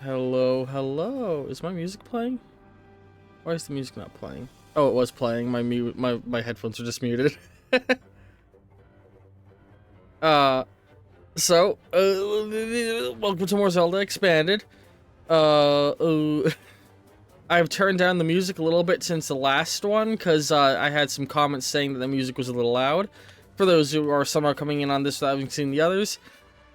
Hello, hello. Is my music playing? Why is the music not playing? Oh, it was playing. My headphones are just muted. uh, welcome to more Zelda Expanded. I've turned down the music a little bit since the last one because I had some comments saying that the music was a little loud. For those who are somehow coming in on this without having seen the others,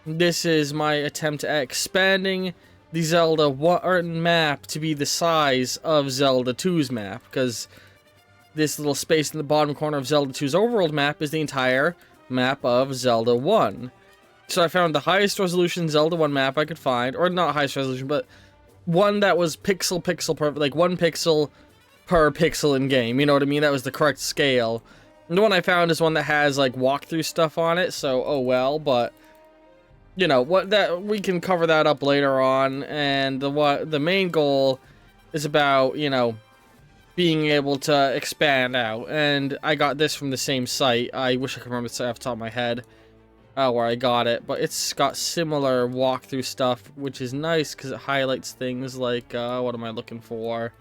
this is my attempt at expanding the Zelda 1 map to be the size of Zelda 2's map, because this little space in the bottom corner of Zelda 2's overworld map is the entire map of Zelda 1. So I found the highest resolution Zelda 1 map I could find, or not highest resolution, but one that was pixel perfect, like 1 pixel per pixel in game, you know what I mean? That was the correct scale. And the one I found is one that has like walkthrough stuff on it, so oh well, but you know what, that we can cover that up later on. And the main goal is about, you know, being able to expand out. And I got this from the same site. I wish I could remember the site off the top of my head where I got it, but it's got similar walkthrough stuff, which is nice because it highlights things like what am I looking for?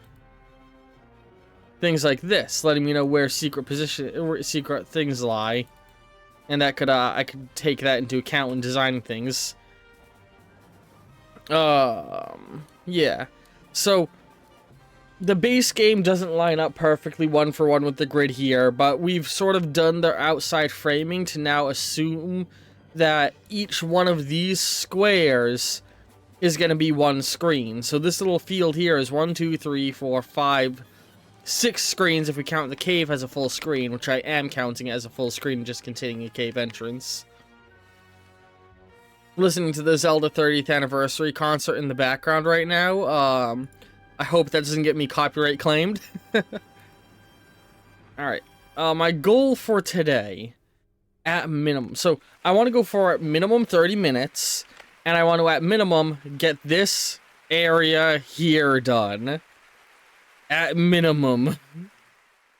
Things like this, letting me know where secret things lie. And that could I could take that into account when designing things. Yeah. So the base game doesn't line up perfectly one for one with the grid here, but we've sort of done the outside framing to now assume that each one of these squares is going to be one screen. So this little field here is 1, 2, 3, 4, 5, 6 screens if we count the cave as a full screen, which I am counting as a full screen just containing a cave entrance. Listening to the Zelda 30th anniversary concert in the background right now. I hope that doesn't get me copyright claimed. Alright, my goal for today, at minimum, so I want to go for at minimum 30 minutes, and I want to at minimum get this area here done. At minimum.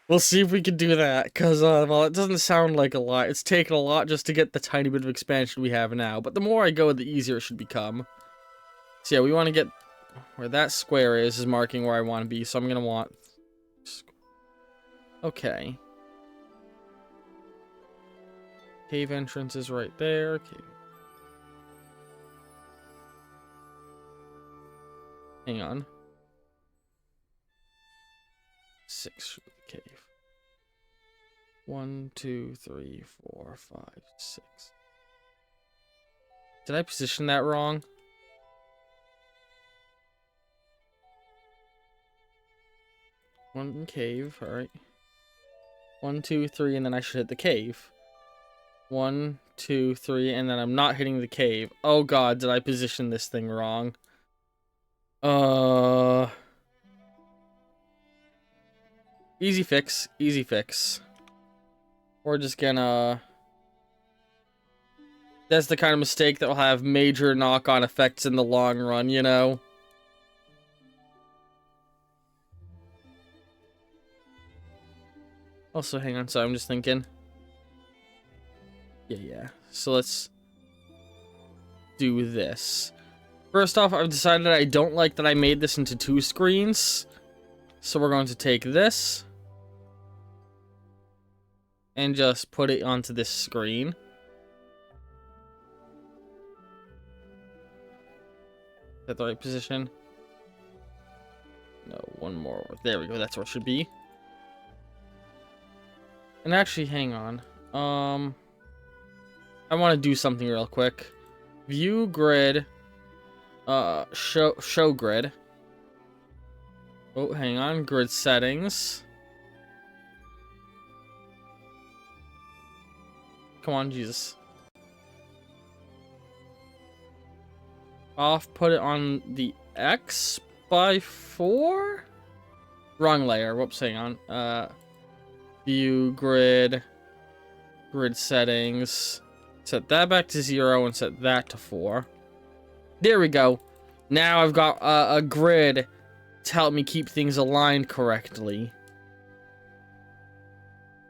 We'll see if we can do that, because, well, it doesn't sound like a lot. It's taken a lot just to get the tiny bit of expansion we have now, but the more I go, the easier it should become. So yeah, we want to get where that square is marking where I want to be, so I'm going to want... Okay. Cave entrance is right there. Okay. Hang on. 6 for the cave. 1, 2, 3, 4, 5, 6. Did I position that wrong? One cave, alright. 1, 2, 3, and then I should hit the cave. 1, 2, 3, and then I'm not hitting the cave. Oh god, did I position this thing wrong? Easy fix, easy fix. We're just gonna... That's the kind of mistake that will have major knock-on effects in the long run, you know? Also, hang on, so I'm just thinking. Yeah. So let's do this. First off, I've decided I don't like that I made this into 2 screens. So we're going to take this and just put it onto this screen. Is that the right position? No, one more. There we go. That's where it should be. And actually, hang on. I want to do something real quick. View grid. Show grid. Oh, hang on. Grid settings. Come on, Jesus. Off, put it on the X by 4? Wrong layer. Whoops, hang on. View grid. Grid settings. Set that back to 0 and set that to 4. There we go. Now I've got a grid to help me keep things aligned correctly.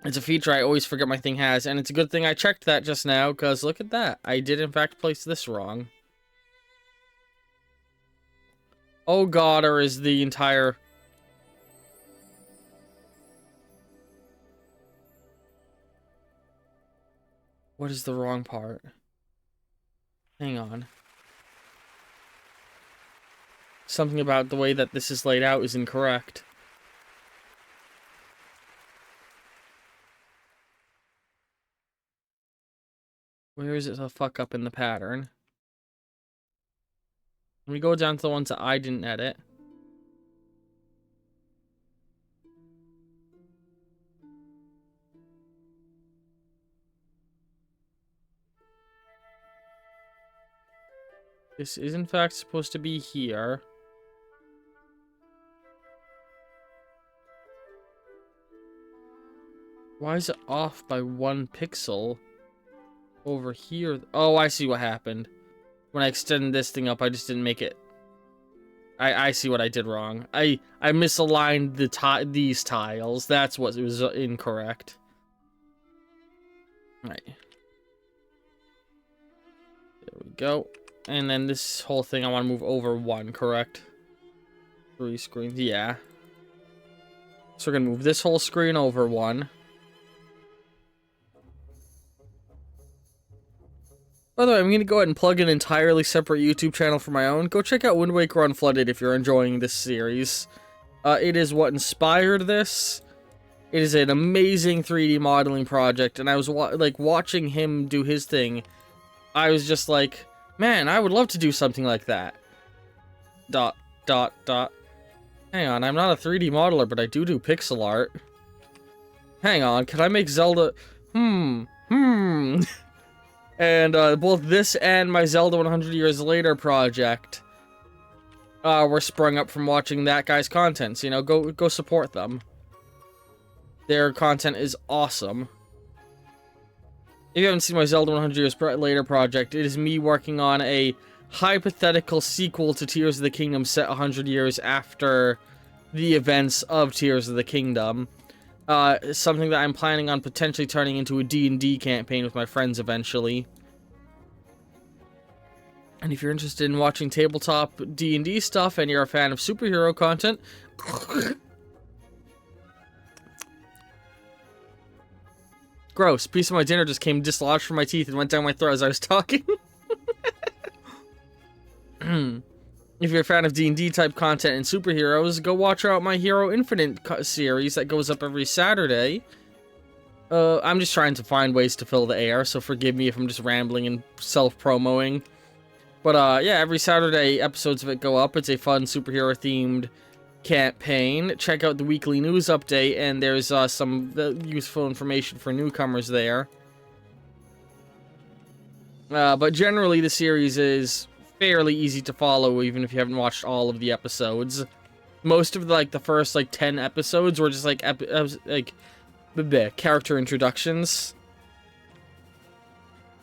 It's a feature I always forget my thing has, and it's a good thing I checked that just now, because look at that. I did in fact place this wrong. Oh god, or is the entire... What is the wrong part? Hang on. Something about the way that this is laid out is incorrect. Where is it the fuck up in the pattern? Let me go down to the ones that I didn't edit. This is in fact supposed to be here. Why is it off by 1 pixel over here? Oh, I see what happened. When I extended this thing up, I just didn't make it. I see what I did wrong. I misaligned these tiles. That's what was incorrect. All right. There we go. And then this whole thing, I want to move over 1, correct? 3 screens, yeah. So we're gonna move this whole screen over 1. By the way, I'm going to go ahead and plug an entirely separate YouTube channel for my own. Go check out Wind Waker Unflooded if you're enjoying this series. It is what inspired this. It is an amazing 3D modeling project, and I was watching him do his thing. I was just like, man, I would love to do something like that. ... Hang on, I'm not a 3D modeler, but I do pixel art. Hang on, can I make Zelda... And both this and my Zelda 100 Years Later project were sprung up from watching that guy's content. So, you know, go support them. Their content is awesome. If you haven't seen my Zelda 100 Years Later project, it is me working on a hypothetical sequel to Tears of the Kingdom set 100 years after the events of Tears of the Kingdom. Something that I'm planning on potentially turning into a D&D campaign with my friends eventually. And if you're interested in watching tabletop D&D stuff and you're a fan of superhero content... Gross. Piece of my dinner just came dislodged from my teeth and went down my throat as I was talking. If you're a fan of D&D type content and superheroes, go watch out my Hero Infinite series that goes up every Saturday. I'm just trying to find ways to fill the air, so forgive me if I'm just rambling and self-promoing. But yeah, every Saturday episodes of it go up. It's a fun superhero-themed campaign. Check out the weekly news update, and there's some useful information for newcomers there. But generally, the series is fairly easy to follow, even if you haven't watched all of the episodes. Most of the first 10 episodes were just the character introductions.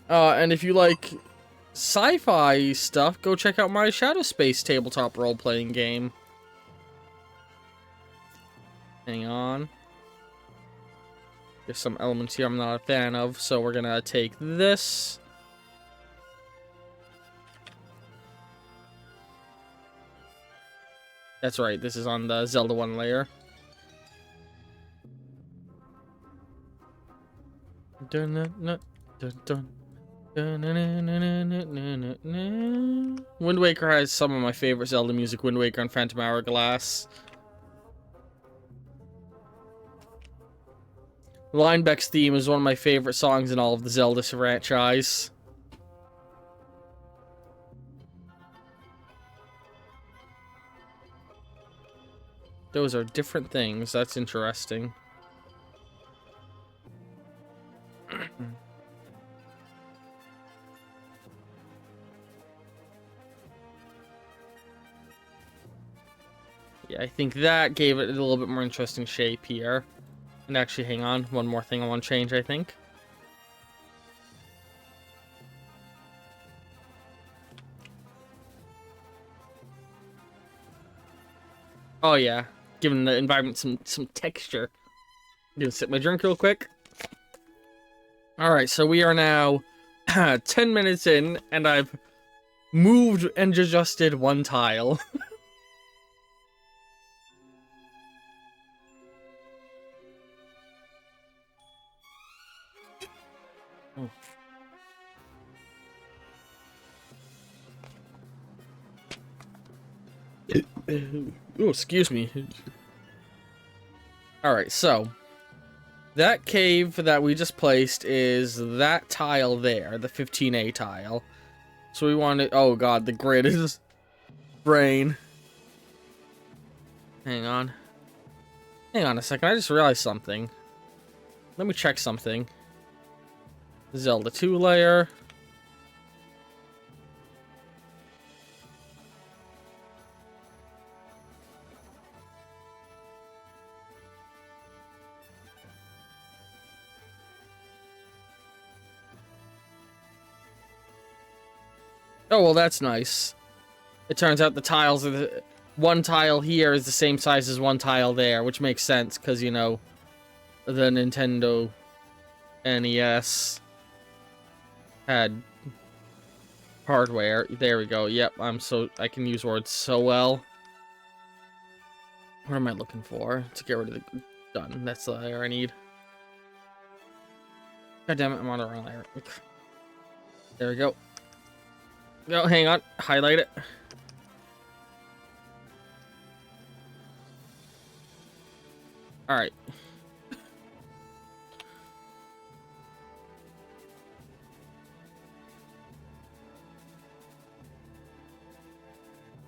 And if you like sci-fi stuff, go check out my Shadow Space tabletop role-playing game. Hang on. There's some elements here I'm not a fan of, so we're gonna take this. That's right, this is on the Zelda 1 layer. Wind Waker has some of my favorite Zelda music, Wind Waker and Phantom Hourglass. Linebeck's theme is one of my favorite songs in all of the Zelda franchise. Those are different things. That's interesting. Yeah, I think that gave it a little bit more interesting shape here. And actually, hang on. One more thing I want to change, I think. Oh, yeah. Giving the environment some texture. I'm gonna sip my drink real quick. Alright, so we are now 10 minutes in, and I've moved and adjusted one tile. Oh, excuse me. Alright, so that cave that we just placed is that tile there, the 15A tile. So we want to... Oh god, the grid is... brain. Hang on. Hang on a second, I just realized something. Let me check something. Zelda 2 layer. Oh, well, that's nice. It turns out the tiles are the... One tile here is the same size as one tile there, which makes sense, because, you know, the Nintendo NES had hardware. There we go. Yep, I can use words so well. What am I looking for? To get rid of the... Done. That's the layer I need. God damn it, I'm on the wrong layer. There we go. No, hang on. Highlight it. Alright.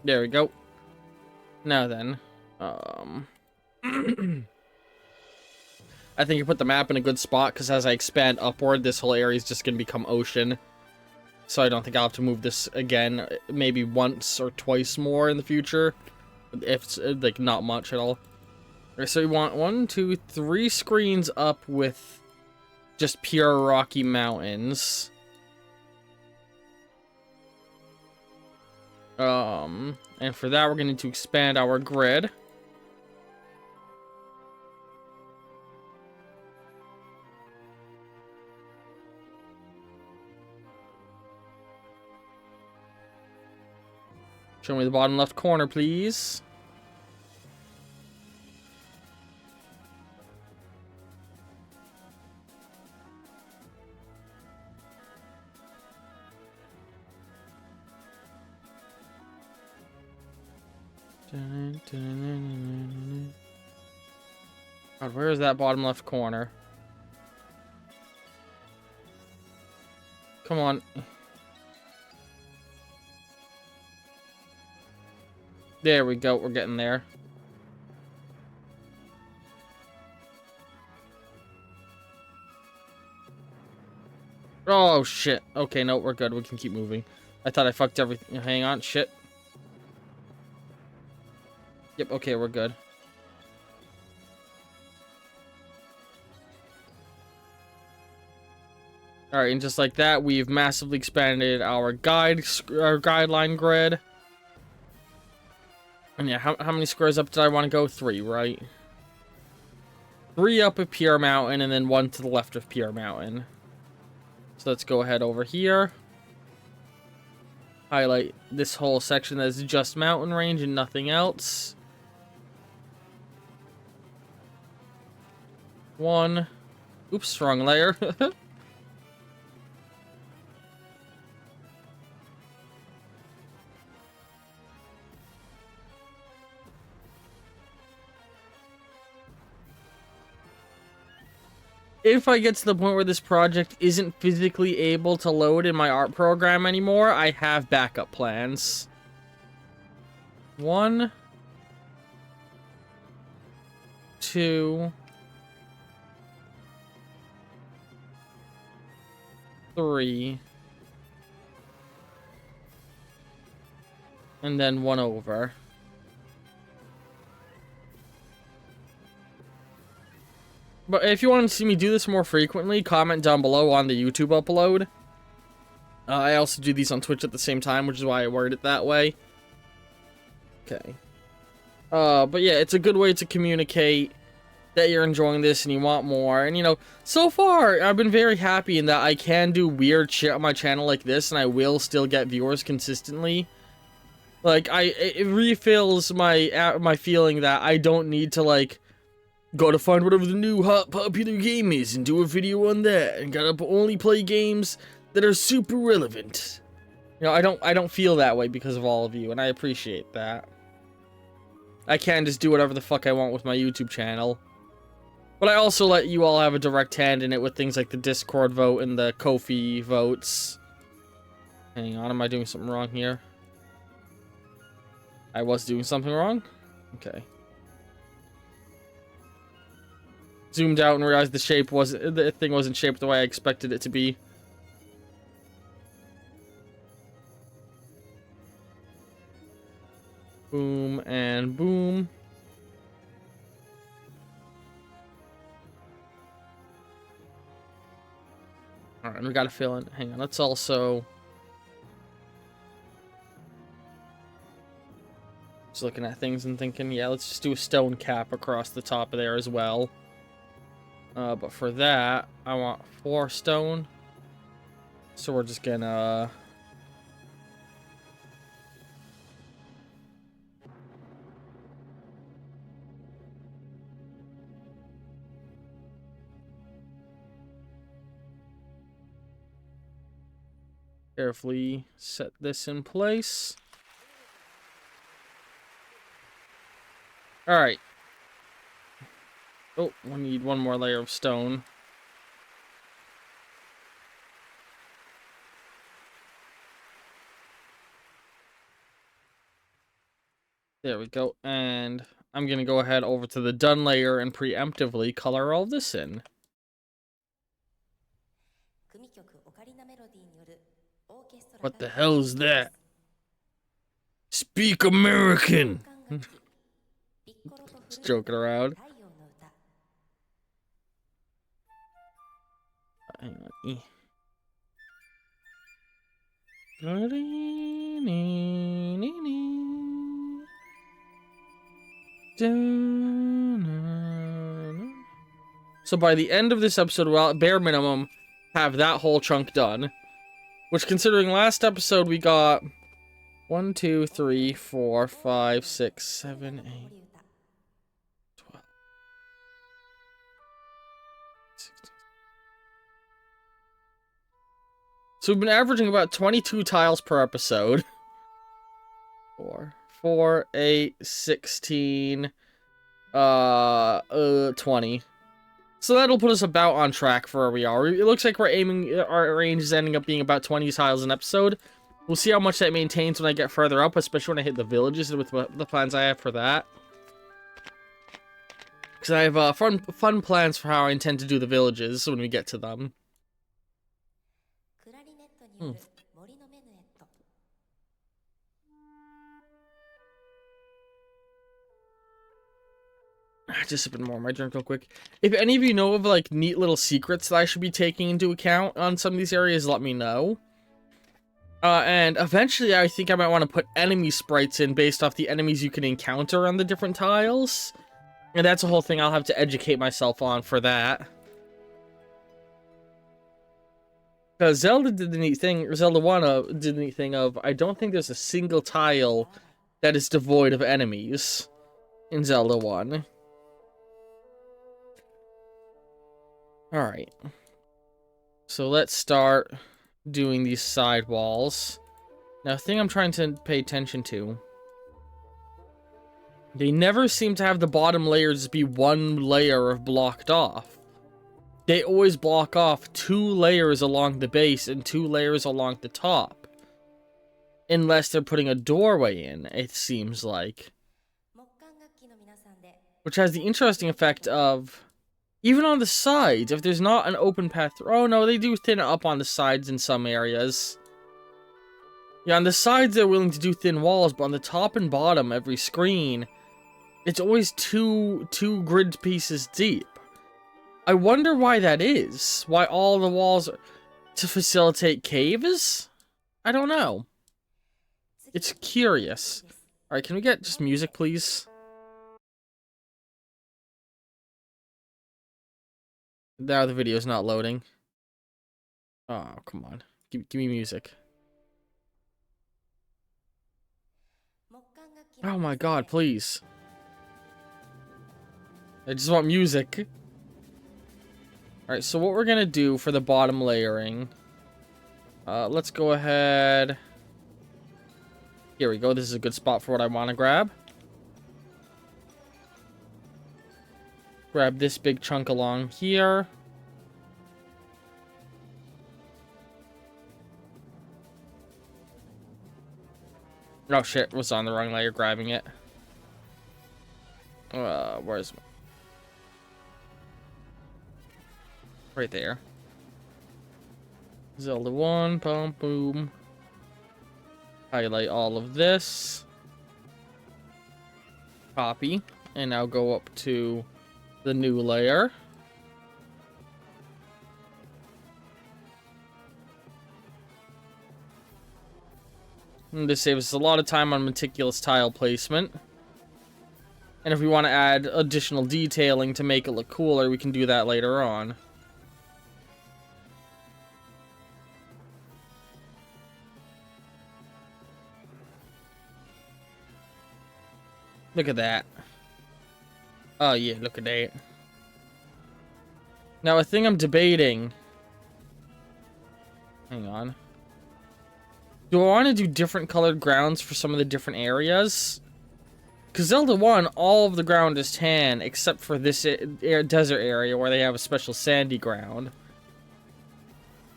There we go. Now then. I think you put the map in a good spot, because as I expand upward, this whole area is just going to become ocean. So I don't think I'll have to move this again, maybe once or twice more in the future. If it's, like, not much at all. Okay, so we want 1, 2, 3 screens up with just pure rocky mountains. And for that, we're going to expand our grid. Show me the bottom left corner, please. God, where is that bottom left corner? Come on. There we go, we're getting there. Oh, shit. Okay, no, we're good. We can keep moving. I thought I fucked everything. Hang on, shit. Yep, okay, we're good. Alright, and just like that, we've massively expanded our guideline grid. And yeah, how many squares up did I want to go? 3, right? 3 up of Pure Mountain, and then 1 to the left of Pure Mountain. So let's go ahead over here. Highlight this whole section that's just mountain range and nothing else. 1. Oops, wrong layer. If I get to the point where this project isn't physically able to load in my art program anymore, I have backup plans. 1, 2, 3, and then 1 over. But if you want to see me do this more frequently, comment down below on the YouTube upload. I also do these on Twitch at the same time, which is why I word it that way. Okay. But yeah, it's a good way to communicate that you're enjoying this and you want more. And, you know, so far, I've been very happy in that I can do weird shit on my channel like this, and I will still get viewers consistently. Like, it refills my feeling that I don't need to, like, gotta find whatever the new hot popular game is and do a video on that, and gotta only play games that are super relevant. You know, I don't feel that way because of all of you, and I appreciate that. I can't just do whatever the fuck I want with my YouTube channel. But I also let you all have a direct hand in it with things like the Discord vote and the Ko-fi votes. Hang on, am I doing something wrong here? I was doing something wrong? Okay. Zoomed out and realized the thing wasn't shaped the way I expected it to be. Boom and boom. Alright, we gotta fill in. Hang on, let's also... Just looking at things and thinking, yeah, let's just do a stone cap across the top of there as well. But for that, I want 4 stone. So we're just gonna... carefully set this in place. Alright. Oh, we need one more layer of stone. There we go. And I'm going to go ahead over to the done layer and preemptively color all this in. What the hell is that? Speak American! Just joking around. Hang on. So by the end of this episode, we'll at bare minimum have that whole chunk done. Which, considering last episode we got 1, 2, 3, 4, 5, 6, 7, 8, 12, 16. So we've been averaging about 22 tiles per episode. 4, 8, 16, 20. So that'll put us about on track for where we are. It looks like we're aiming, our range is ending up being about 20 tiles an episode. We'll see how much that maintains when I get further up, especially when I hit the villages with the plans I have for that. Because I have fun plans for how I intend to do the villages when we get to them. Just sipping more of my drink real quick. If any of you know of like neat little secrets that I should be taking into account on some of these areas, let me know. And eventually I think I might want to put enemy sprites in based off the enemies you can encounter on the different tiles. And that's a whole thing I'll have to educate myself on for that. Because Zelda did the neat thing, Zelda 1 did the neat thing of, I don't think there's a single tile that is devoid of enemies in Zelda 1. Alright. So let's start doing these side walls. Now, the thing I'm trying to pay attention to, they never seem to have the bottom layers be one layer of blocked off. They always block off 2 layers along the base and 2 layers along the top. Unless they're putting a doorway in, it seems like. Which has the interesting effect of, even on the sides, if there's not an open path through... Oh, no, they do thin it up on the sides in some areas. Yeah, on the sides, they're willing to do thin walls, but on the top and bottom, every screen, it's always two grid pieces deep. I wonder why that is. Why all the walls are... To facilitate caves? I don't know. It's curious. Alright, can we get just music, please? Now the video's not loading. Oh, come on. Give me music. Oh my god, please. I just want music. Alright, so what we're gonna do for the bottom layering... let's go ahead... Here we go, this is a good spot for what I want to grab. Grab this big chunk along here. Oh shit, was on the wrong layer grabbing it. Where's... Right there. Zelda 1, boom, boom. Highlight all of this. Copy. And now go up to the new layer. And this saves us a lot of time on meticulous tile placement. And if we want to add additional detailing to make it look cooler, we can do that later on. Look at that. Oh yeah, look at that. Now a thing I'm debating. Hang on. Do I want to do different colored grounds for some of the different areas? Because Zelda 1, all of the ground is tan, except for this desert area where they have a special sandy ground.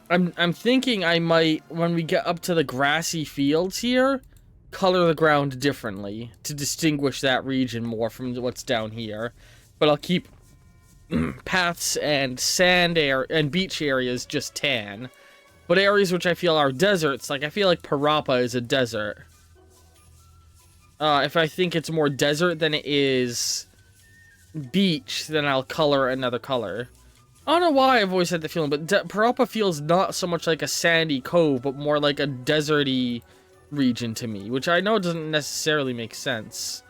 I'm thinking I might, when we get up to the grassy fields here, color the ground differently to distinguish that region more from what's down here. But I'll keep paths and sand and beach areas just tan. But areas which I feel are deserts, like I feel like Parappa is a desert. If I think it's more desert than it is beach, then I'll color another color. I don't know why I've always had the feeling, but Parappa feels not so much like a sandy cove, but more like a deserty region to me, which I know doesn't necessarily make sense.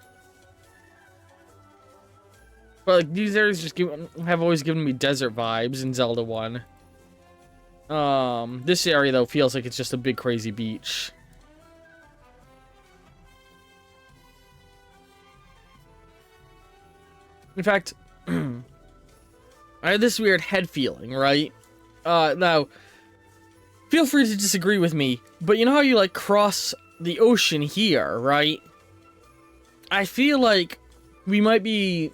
But like, these areas just have always given me desert vibes in Zelda 1. This area though feels like it's just a big crazy beach. In fact, I had this weird head feeling, right? Now, feel free to disagree with me, but you know how you like cross the ocean here, right? I feel like we might be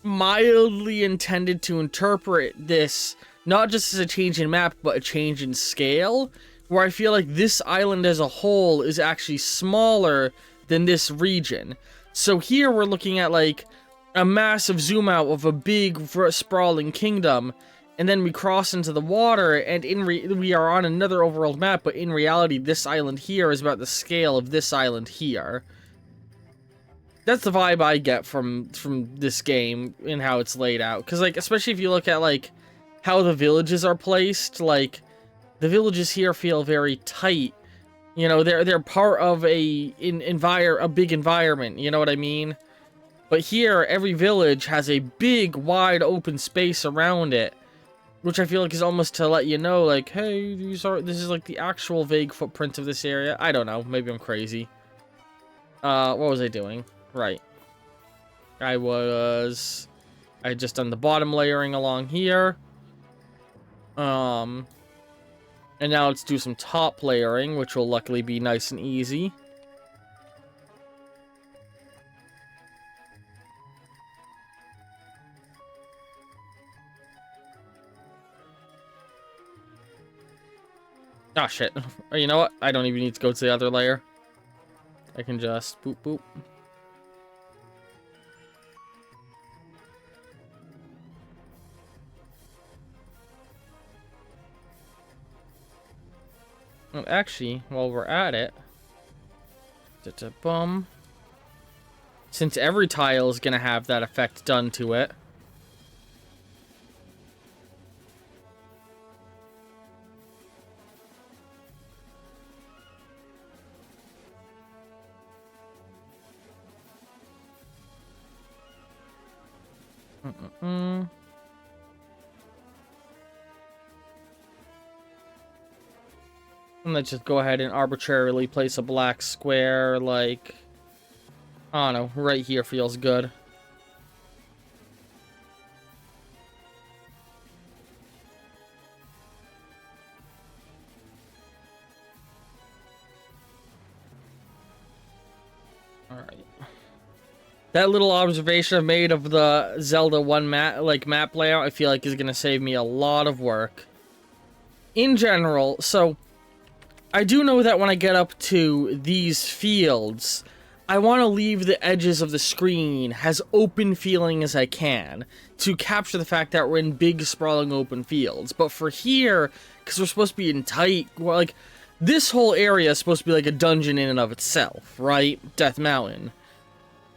mildly intended to interpret this not just as a change in map, but a change in scale, where I feel like this island as a whole is actually smaller than this region. So here we're looking at like a massive zoom out of a big sprawling kingdom, and then we cross into the water, and we are on another overworld map, but in reality this island here is about the scale of this island here. That's the vibe I get from this game and how it's laid out, because like especially if you look at like how the villages are placed, like the villages here feel very tight. You know, they're part of a big environment, you know what I mean? But here every village has a big wide open space around it, which I feel like is almost to let you know like, hey, this is like the actual vague footprint of this area. I don't know, maybe I'm crazy. What was I doing? Right. I had just done the bottom layering along here. And now let's do some top layering, which will luckily be nice and easy. Ah, shit. You know what? I don't even need to go to the other layer. I can just boop, boop. Well, actually, while we're at it, bum. Since every tile is gonna have that effect done to it, and let's just go ahead and arbitrarily place a black square, like, I don't know, right here feels good. Alright. That little observation I've made of the Zelda 1 map layout, I feel like is going to save me a lot of work. In general, so I do know that when I get up to these fields, I want to leave the edges of the screen as open feeling as I can to capture the fact that we're in big, sprawling open fields. But for here, because we're supposed to be in tight, well, like, this whole area is supposed to be like a dungeon in and of itself, right? Death Mountain.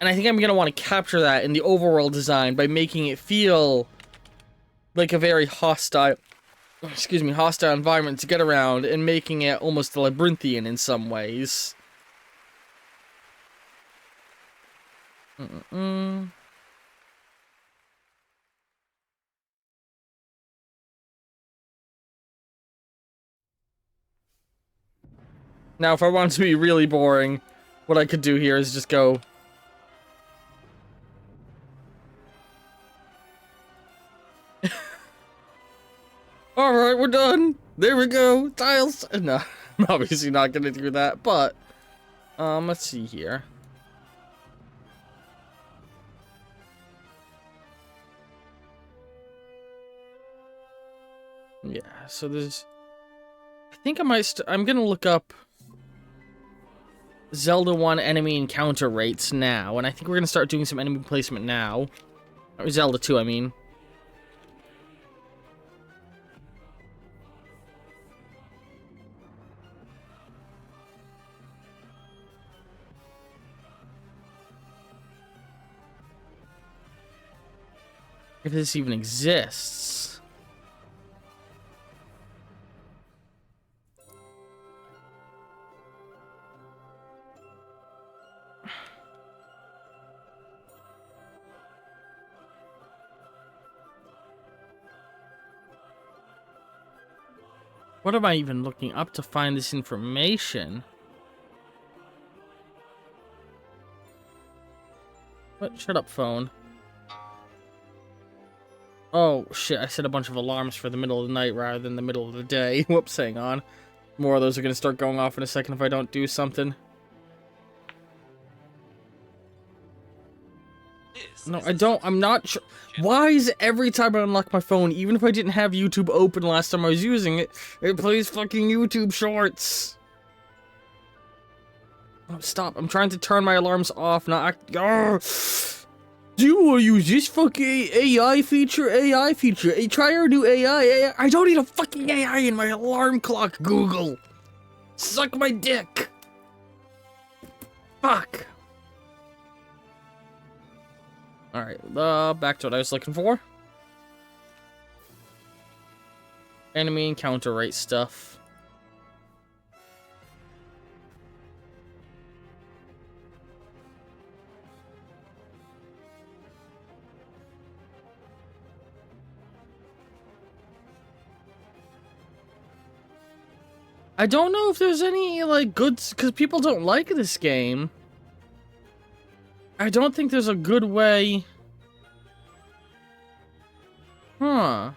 And I think I'm going to want to capture that in the overworld design by making it feel like a very hostile environment to get around and making it almost labyrinthian in some ways. Now, if I want it to be really boring, what I could do here is just go... Alright, we're done! There we go! Tiles! No, I'm obviously not gonna do that, but... let's see here. Yeah, so there's... I think I'm gonna look up Zelda 1 enemy encounter rates now, and I think we're gonna start doing some enemy placement now. Or Zelda 2, I mean. If this even exists. What am I even looking up to find this information? What? Shut up, phone. Oh, shit, I set a bunch of alarms for the middle of the night rather than the middle of the day. Whoops, hang on. More of those are going to start going off in a second if I don't do something. No, I don't. I'm not sure. Why is it every time I unlock my phone, even if I didn't have YouTube open last time I was using it, it plays fucking YouTube shorts? Oh, stop. I'm trying to turn my alarms off, not act. Arrgh. Do you want to use this fucking AI feature? Hey, try our new AI. I don't need a fucking AI in my alarm clock, Google. Suck my dick. Fuck. Alright, back to what I was looking for. Enemy encounter rate stuff. I don't know if there's any, like, good... Because people don't like this game. I don't think there's a good way... Huh.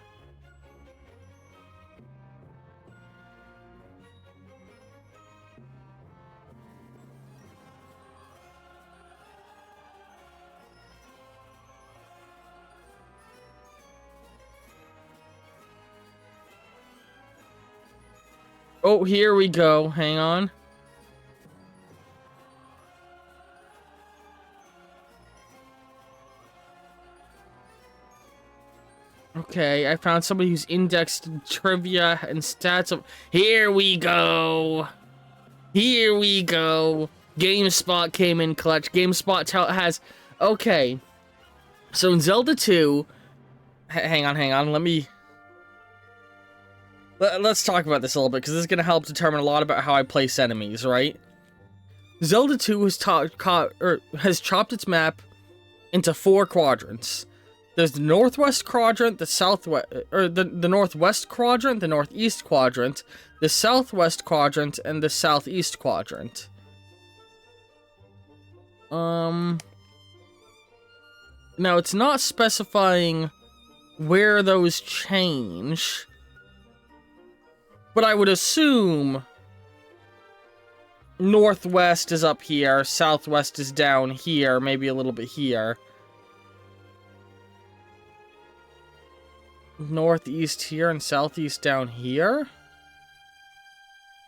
Oh, here we go. Hang on. Okay, I found somebody who's indexed trivia and stats. Here we go. Here we go. GameSpot came in clutch. GameSpot has... Okay. So in Zelda 2... Hang on. Let's talk about this a little bit, because this is going to help determine a lot about how I place enemies, right? Zelda 2 has chopped its map into 4 quadrants. There's the northwest quadrant, the southwest, or the northwest quadrant, the northeast quadrant, the southwest quadrant, and the southeast quadrant. Now it's not specifying where those change, but I would assume Northwest is up here, southwest is down here, maybe a little bit here. Northeast here and southeast down here?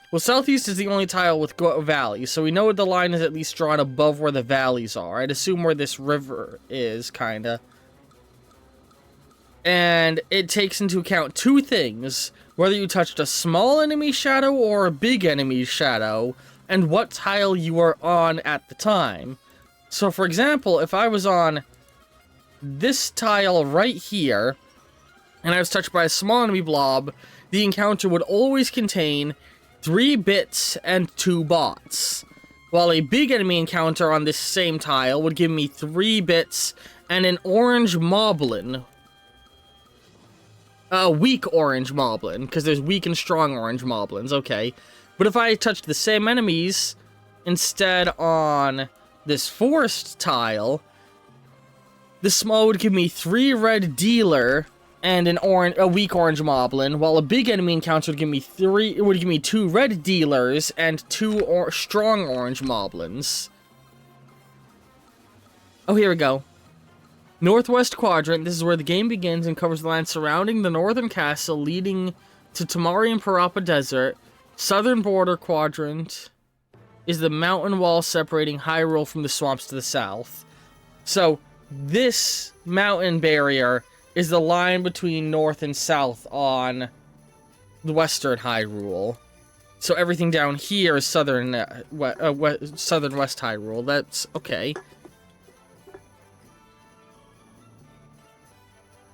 Well, southeast is the only tile with valleys, so we know the line is at least drawn above where the valleys are. I'd assume where this river is, kinda. And it takes into account two things: whether you touched a small enemy shadow or a big enemy shadow, and what tile you are on at the time. So, for example, if I was on this tile right here, and I was touched by a small enemy blob, the encounter would always contain 3 bits and 2 bots. While a big enemy encounter on this same tile would give me 3 bits and an orange moblin. A weak orange moblin, because there's weak and strong orange moblins, okay. But if I touched the same enemies instead on this forest tile, the small would give me 3 red dealer and a weak orange moblin, while a big enemy encounter would give me 2 red dealers and 2 strong orange moblins. Oh, here we go. Northwest quadrant, this is where the game begins and covers the land surrounding the northern castle leading to Tamari and Parappa Desert. Southern border quadrant is the mountain wall separating Hyrule from the swamps to the south. So, this mountain barrier is the line between north and south on the western Hyrule. So everything down here is southern west Hyrule. That's okay.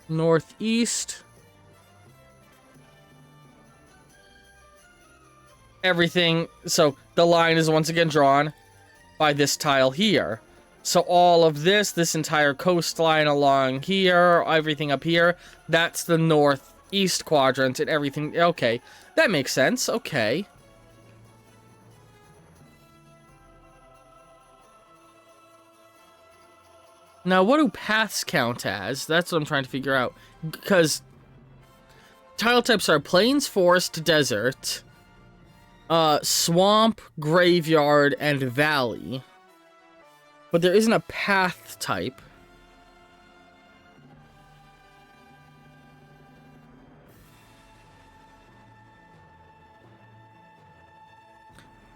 Northeast. Everything, so the line is once again drawn by this tile here. So all of this entire coastline along here, everything up here, that's the northeast quadrant and everything. Okay, that makes sense. Okay. Now, what do paths count as? That's what I'm trying to figure out. Because tile types are plains, forest, desert, swamp, graveyard, and valley. But there isn't a path type.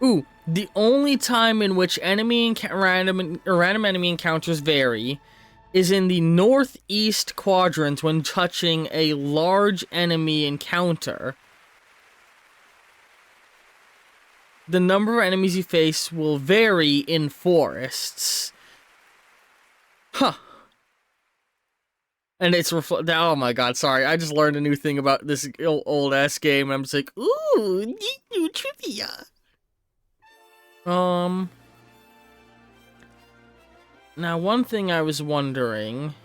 Ooh, the only time in which random enemy encounters vary is in the northeast quadrant when touching a large enemy encounter. The number of enemies you face will vary in forests. Huh. And it's oh my god, sorry. I just learned a new thing about this old-ass game, and I'm just like, ooh, new trivia. Now, one thing I was wondering...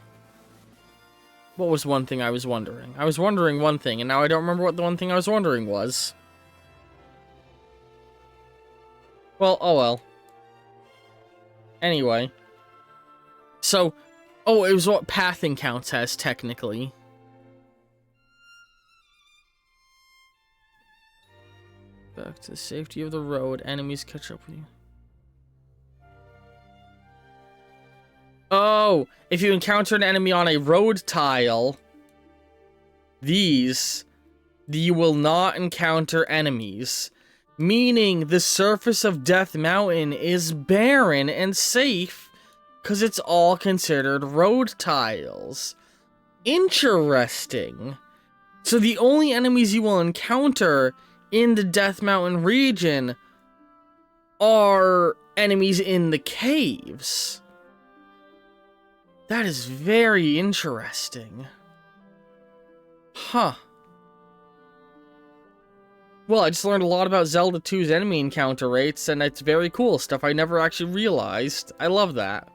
What was one thing I was wondering? I was wondering one thing, and now I don't remember what the one thing I was wondering was. Well, oh well. Anyway. So, oh, it was what pathing counts as, technically. Back to the safety of the road, enemies catch up with you. Oh, if you encounter an enemy on a road tile, you will not encounter enemies. Meaning the surface of Death Mountain is barren and safe because it's all considered road tiles. Interesting. So the only enemies you will encounter in the Death Mountain region are enemies in the caves. That is very interesting. Huh. Well, I just learned a lot about Zelda 2's enemy encounter rates, and it's very cool stuff I never actually realized. I love that.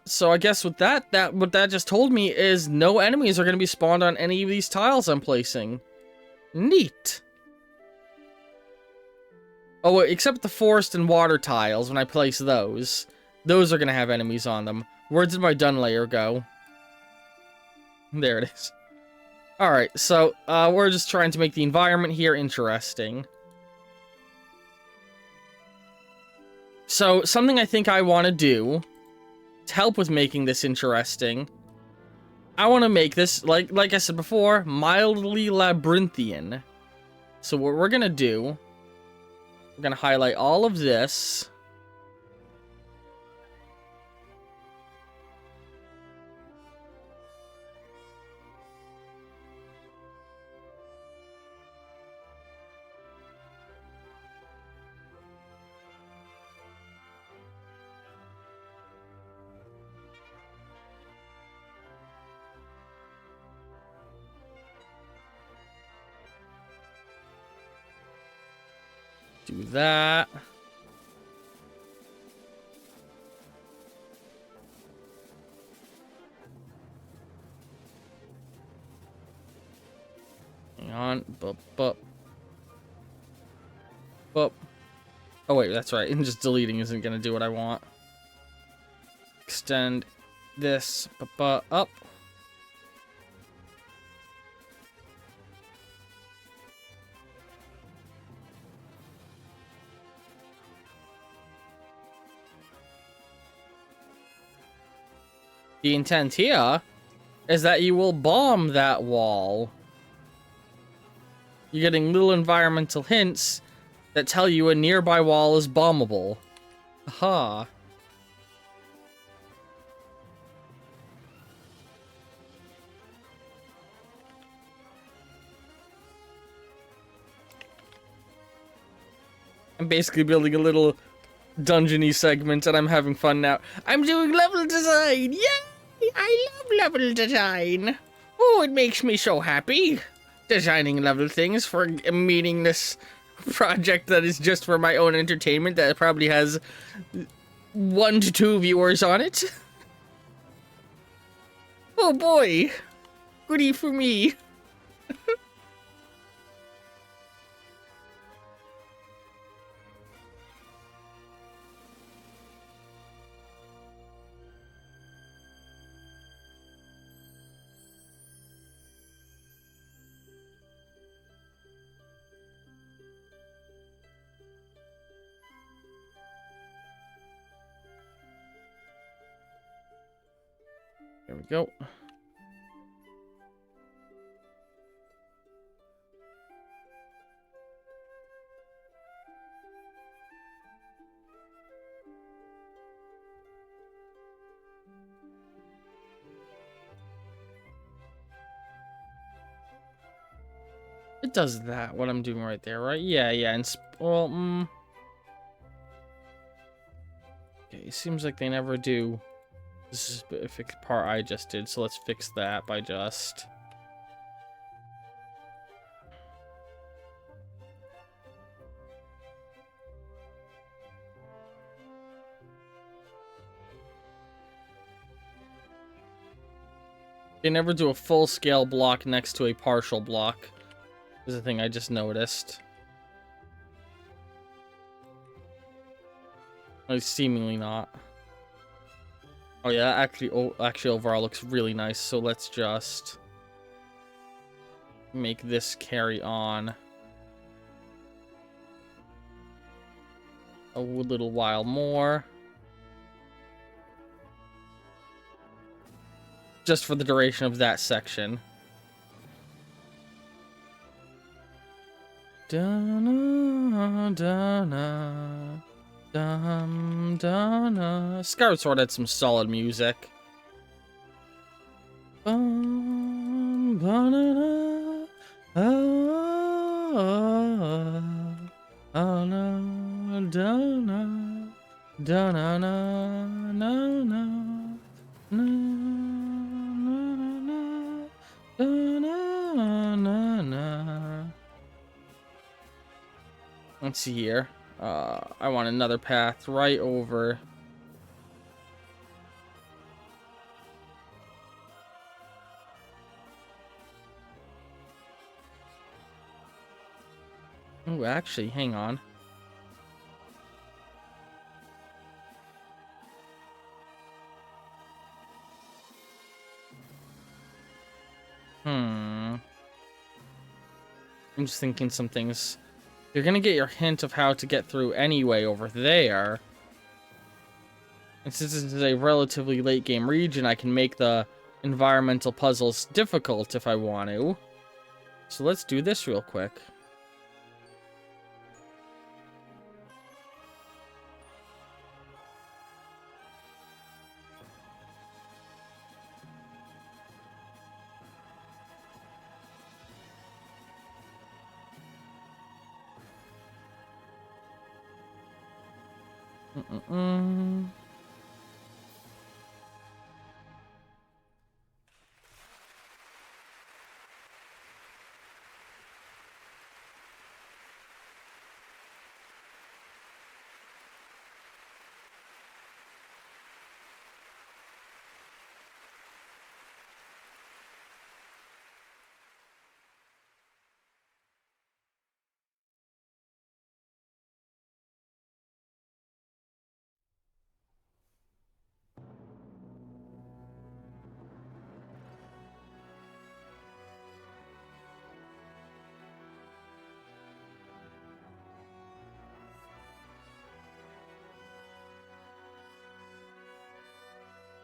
So I guess with what that just told me is no enemies are going to be spawned on any of these tiles I'm placing. Neat. Oh, except the forest and water tiles, when I place those. Those are going to have enemies on them. Where did my done layer go? There it is. Alright, so we're just trying to make the environment here interesting. So, something I think I want to do to help with making this interesting, I want to make this, like I said before, mildly labyrinthian. So what we're going to do, we're going to highlight all of this. Do that. Hang on. Bup. Oh wait, that's right. And just deleting isn't gonna do what I want. Extend this up. The intent here is that you will bomb that wall. You're getting little environmental hints that tell you a nearby wall is bombable. Aha. I'm basically building a little dungeony segment and I'm having fun now. I'm doing level design! Yay! I love level design! Oh, it makes me so happy. Designing level things for a meaningless project that is just for my own entertainment that probably has 1 to 2 viewers on it. Oh boy! Goody for me. There we go. It does that, what I'm doing right there, right? Yeah, and well, okay, it seems like they never do this specific part I just did, so let's fix that by just... They never do a full-scale block next to a partial block. Is a thing I just noticed. Like, seemingly not. Oh yeah, actually overall looks really nice. So let's just make this carry on a little while more. Just for the duration of that section. Skyward Sword had some solid music. Let's see here. I want another path right over. Oh, actually, hang on. I'm just thinking some things. You're gonna get your hint of how to get through anyway over there. And since this is a relatively late game region, I can make the environmental puzzles difficult if I want to. So let's do this real quick. Mm-mm-mm.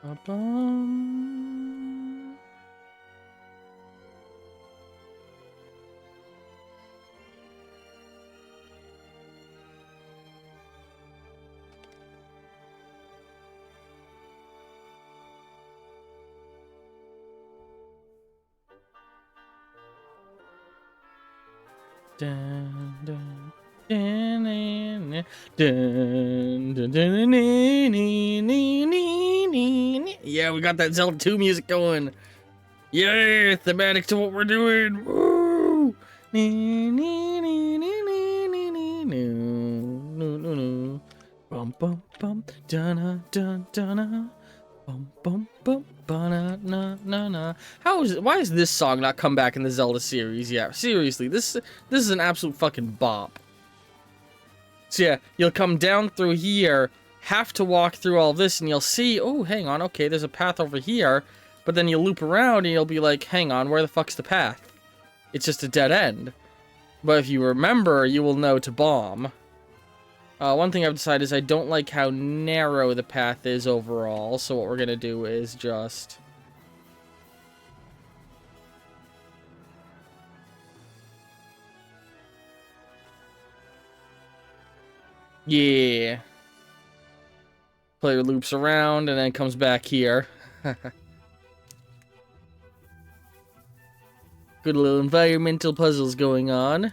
Ba-bum. Dun, dun, dun, dun, dun, dun, dun, dun, dun. Yeah, we got that Zelda 2 music going. Yeah, thematic to what we're doing. Woo! Bum bum bum, dun dun dun. Bum bum bum, na na na na. Why is this song not come back in the Zelda series yet? Seriously, this is an absolute fucking bop. So yeah, you'll come down through here, have to walk through all this, and you'll see, oh, hang on, okay, there's a path over here, but then you'll loop around and you'll be like, hang on, where the fuck's the path? It's just a dead end. But if you remember, you will know to bomb. One thing I've decided is I don't like how narrow the path is overall, so what we're gonna do is just... yeah. Player loops around and then comes back here. Good little environmental puzzles going on.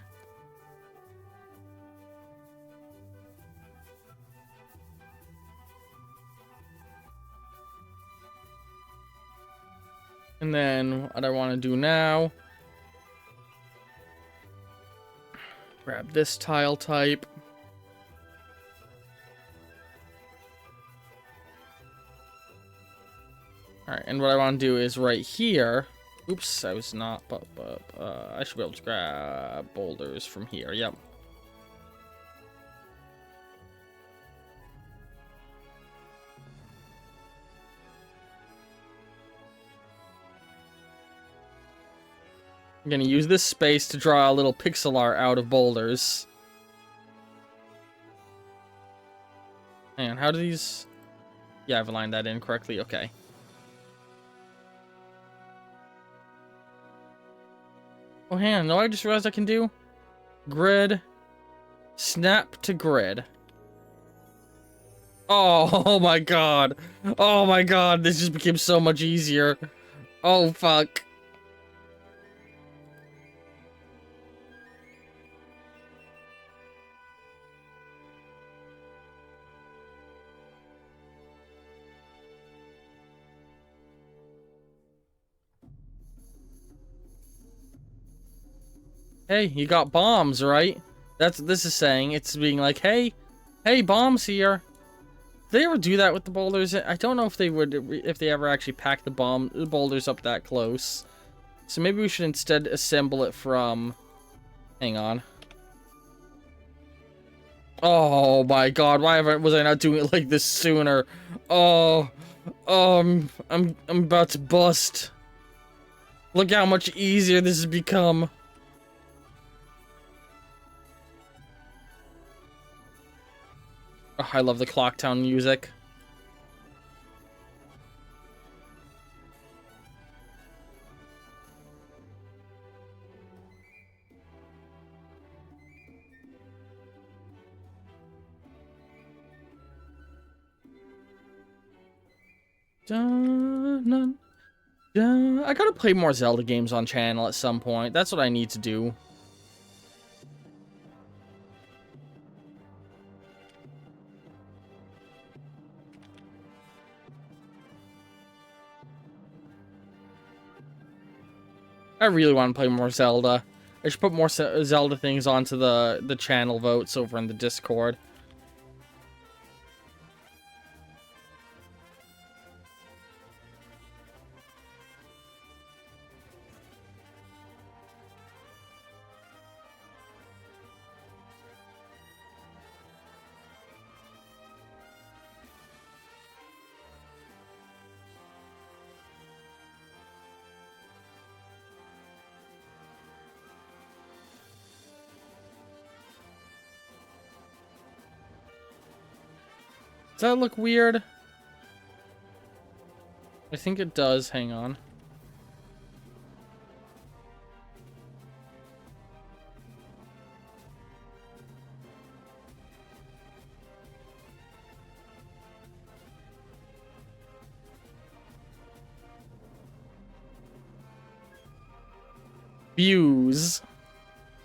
And then what I want to do now, grab this tile type. Alright, and what I want to do is right here. Oops, I was not, but I should be able to grab boulders from here. Yep. I'm gonna use this space to draw a little pixel art out of boulders. Hang on, how do these... yeah, I've aligned that in correctly. Okay. Oh, hang on. No, I just realized I can do grid, snap to grid. Oh my god. Oh my god. This just became so much easier. Oh, fuck. Hey, you got bombs, right? That's what this is saying. It's being like, hey, bombs here. Did they ever do that with the boulders? I don't know if they would, if they ever actually pack the boulders up that close. So maybe we should instead assemble it from... hang on. Oh my god, why was I not doing it like this sooner? Oh, I'm about to bust. Look how much easier this has become. Oh, I love the Clocktown music. Dun, dun, dun. I gotta play more Zelda games on channel at some point. That's what I need to do. I really want to play more Zelda. I should put more Zelda things onto the channel votes over in the Discord. Does that look weird? I think it does. Hang on. Views.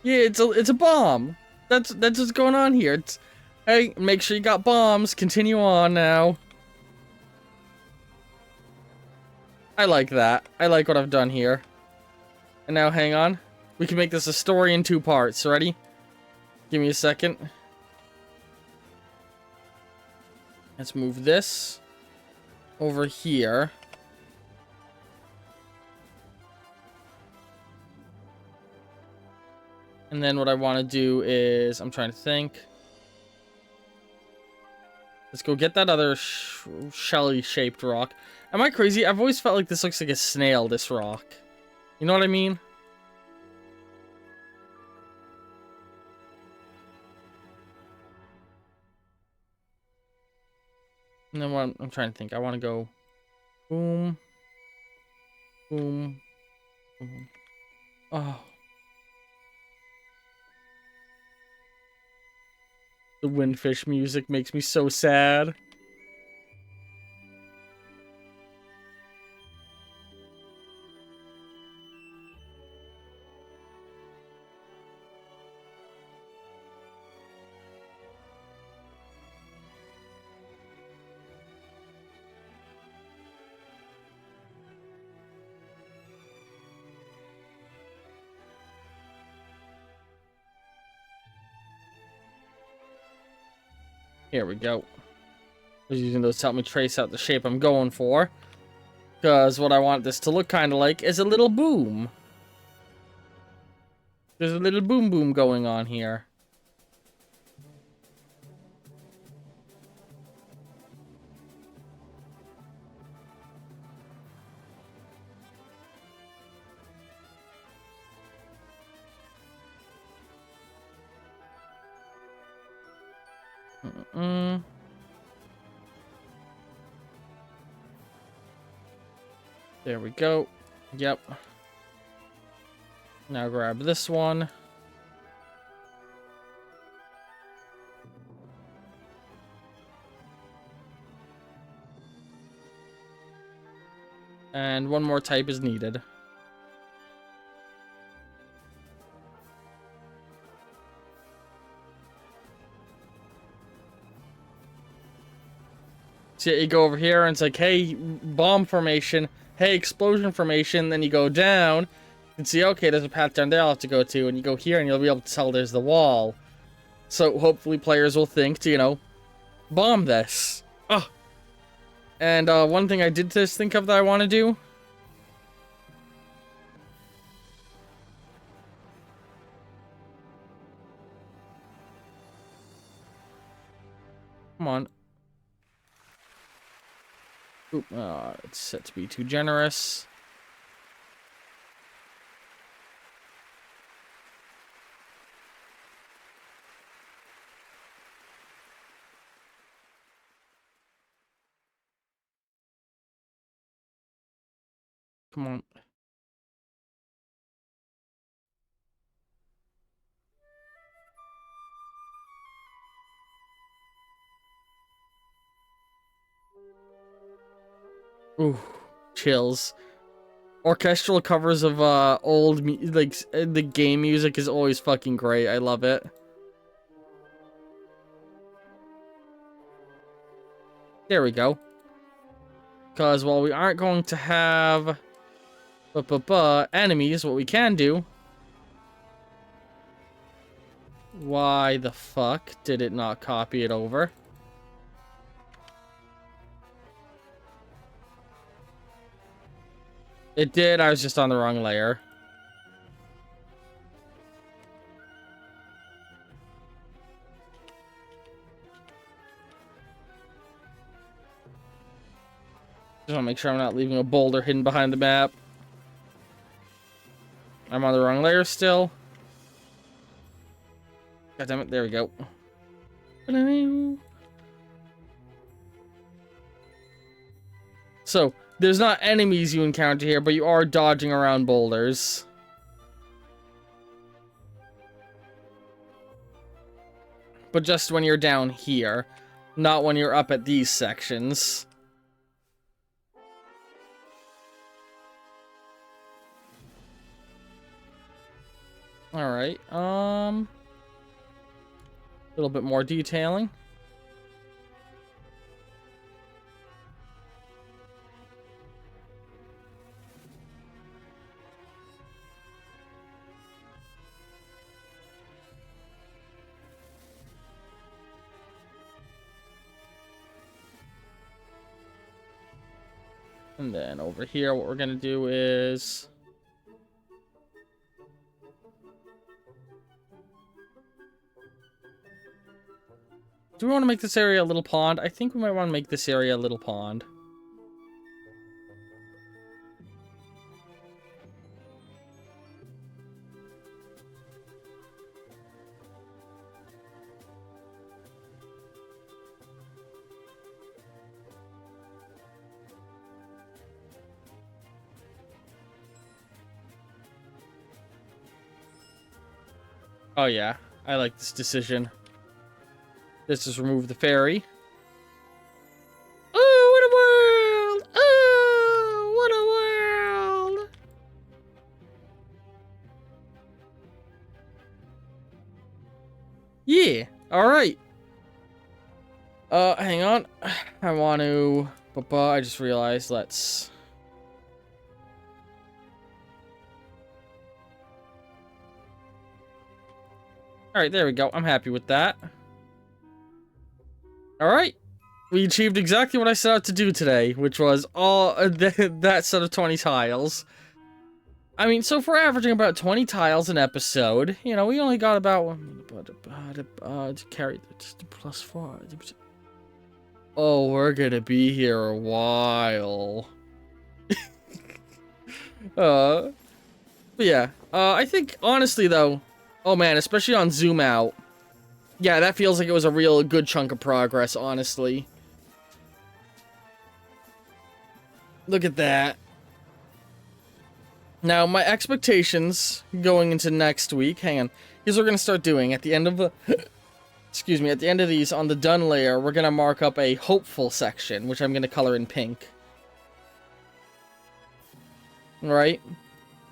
Yeah, it's a bomb. That's what's going on here. It's, hey, make sure you got bombs. Continue on now. I like that. I like what I've done here. And now, hang on. We can make this a story in 2 parts. Ready? Give me a second. Let's move this over here. And then what I want to do is, I'm trying to think. Let's go get that other shelly-shaped rock. Am I crazy? I've always felt like this looks like a snail, this rock. You know what I mean? And then what I'm trying to think. I want to go boom, boom, boom. Oh. The windfish music makes me so sad. Here we go. I was using those to help me trace out the shape I'm going for. Because what I want this to look kind of like is a little boom. There's a little boom boom going on here. There we go. Yep. Now grab this one. And one more type is needed. So you go over here and it's like, hey, bomb formation. Hey, explosion formation. Then you go down. You can see, okay, there's a path down there I'll have to go to. And you go here and you'll be able to tell there's the wall. So hopefully players will think to, you know, bomb this. Oh. And one thing I did just think of that I want to do. Come on. Oop, it's set to be too generous. Come on. Ooh, chills. Orchestral covers of the game music is always fucking great. I love it. There we go. Because while we aren't going to have enemies, what we can do. Why the fuck did it not copy it over? It did, I was just on the wrong layer. Just want to make sure I'm not leaving a boulder hidden behind the map. I'm on the wrong layer still. God damn it, there we go. So, there's not enemies you encounter here, but you are dodging around boulders. But just when you're down here, not when you're up at these sections. Alright, a little bit more detailing. And then over here, what we're gonna do is... Do we want to make this area a little pond? I think we might want to make this area a little pond. Oh yeah, I like this decision. Let's just remove the fairy. Oh, what a world! Oh, what a world! Yeah, alright. Hang on. I want to... I just realized, let's... Alright, there we go. I'm happy with that. Alright. We achieved exactly what I set out to do today, which was all that set of 20 tiles. I mean, so if we're averaging about 20 tiles an episode, you know, we only got about... to carry the plus 4. Oh, we're gonna be here a while. But yeah. I think, honestly, though... Oh man, especially on zoom out. Yeah, that feels like it was a real good chunk of progress, honestly. Look at that. Now, my expectations going into next week, hang on. Here's what we're going to start doing. At the end of the... excuse me, at the end of these, on the done layer, we're going to mark up a hopeful section, which I'm going to color in pink. Alright?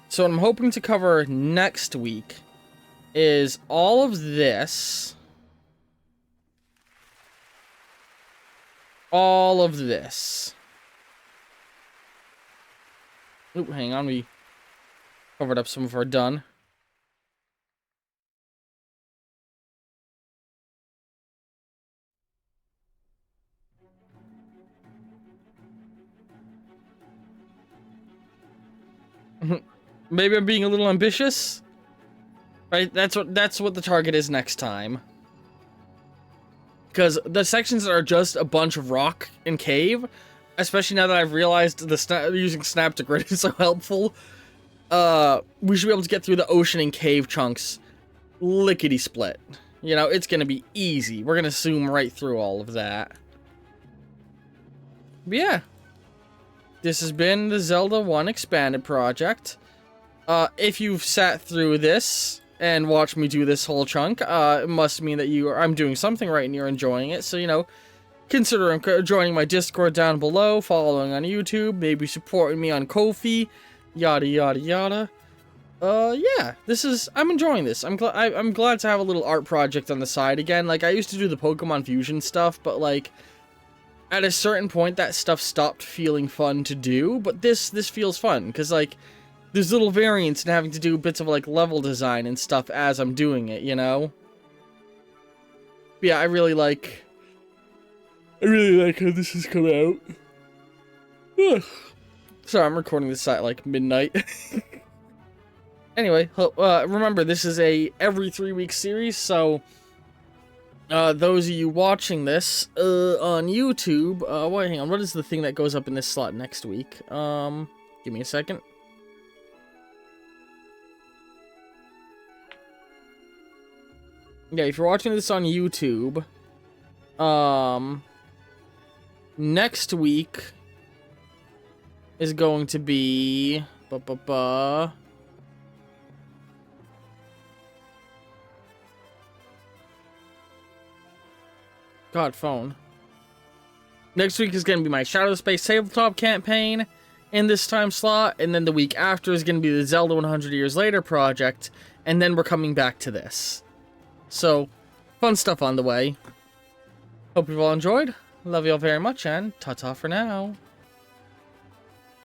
So what I'm hoping to cover next week is all of this. All of this. Oop, hang on, we covered up some of our done. Maybe I'm being a little ambitious. Right, that's what the target is next time. Because the sections that are just a bunch of rock and cave, especially now that I've realized using snap to grid is so helpful, we should be able to get through the ocean and cave chunks lickety-split. You know, it's gonna be easy. We're gonna zoom right through all of that. But yeah. this has been the Zelda 1 Expanded project. If you've sat through this and watched me do this whole chunk, it must mean that I'm doing something right and you're enjoying it. So, you know, consider joining my Discord down below, following on YouTube, maybe supporting me on Ko-fi, yada yada yada. Yeah, I'm enjoying this. I'm glad to have a little art project on the side again. Like, I used to do the Pokemon Fusion stuff, but like, at a certain point, that stuff stopped feeling fun to do. But this feels fun because like, there's little variants and having to do bits of like level design and stuff as I'm doing it, you know. But yeah, I really like how this has come out. Ugh. Sorry, I'm recording this at like midnight. Anyway, remember, this is a every 3-week series, so those of you watching this on YouTube, wait, hang on, what is the thing that goes up in this slot next week? Give me a second. Yeah, if you're watching this on YouTube, next week is going to be God, phone. Next week is going to be my Shadow Space Tabletop campaign in this time slot, and then the week after is going to be the Zelda 100 Years Later project, and then we're coming back to this. So, fun stuff on the way. Hope you've all enjoyed. Love you all very much, and ta-ta for now.